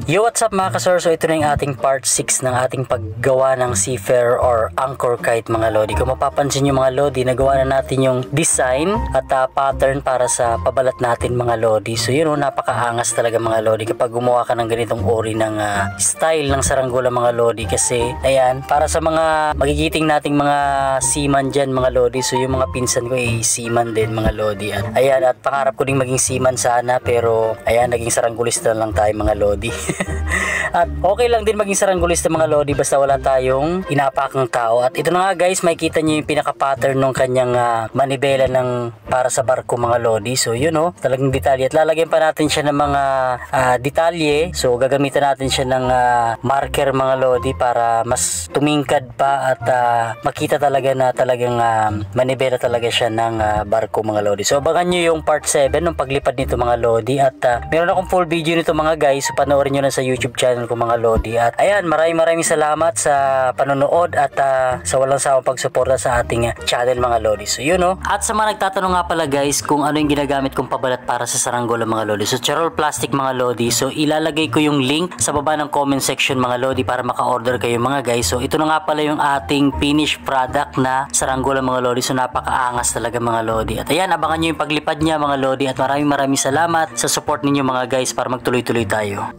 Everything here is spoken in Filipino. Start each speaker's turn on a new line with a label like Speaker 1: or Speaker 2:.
Speaker 1: Yo, what's up mga kasor? So ito na yung ating part 6 ng ating paggawa ng seafarer or anchor kite mga lodi. Kung mapapansin nyo mga lodi, nagawa na natin yung design at pattern para sa pabalat natin mga lodi. So yun, napakaangas talaga mga lodi kapag gumawa ka ng ganitong ori ng style ng saranggola mga lodi. Kasi ayan, para sa mga magigiting nating mga seaman dyan mga lodi. So yung mga pinsan ko ay seaman din mga lodi. At ayan, at pangarap ko ding maging seaman sana, pero ayan, naging saranggolista lang tayo mga lodi. At okay lang din maging saranggolista mga lodi basta wala tayong inapakang tao. At ito na nga guys, makikita nyo yung pinaka pattern ng kanyang manibela ng para sa barko mga lodi. So yun talagang detalye. At lalagyan pa natin siya ng mga detalye. So gagamitan natin siya ng marker mga lodi para mas tumingkad pa at makita talaga na talagang manibela talaga siya ng barko mga lodi. So abangan nyo yung part 7 ng paglipad nito mga lodi. At meron akong full video nito mga guys. So panoorin nyo na sa YouTube channel ko mga lodi. At ayan, maraming salamat sa panonood at sa walang sawang pagsuporta sa ating channel mga lodi. So yun At sa mga nagtatanong nga pala guys kung ano yung ginagamit kong pabalat para sa saranggola mga lodi. So Charol Plastic mga lodi. So ilalagay ko yung link sa baba ng comment section mga lodi para maka-order kayo mga guys. So ito na nga pala yung ating finished product na saranggola mga lodi. So napakaangas talaga mga lodi. At ayan, abangan nyo yung paglipad niya mga lodi. At maraming salamat sa support ninyo mga guys para magtuloy-tuloy tayo.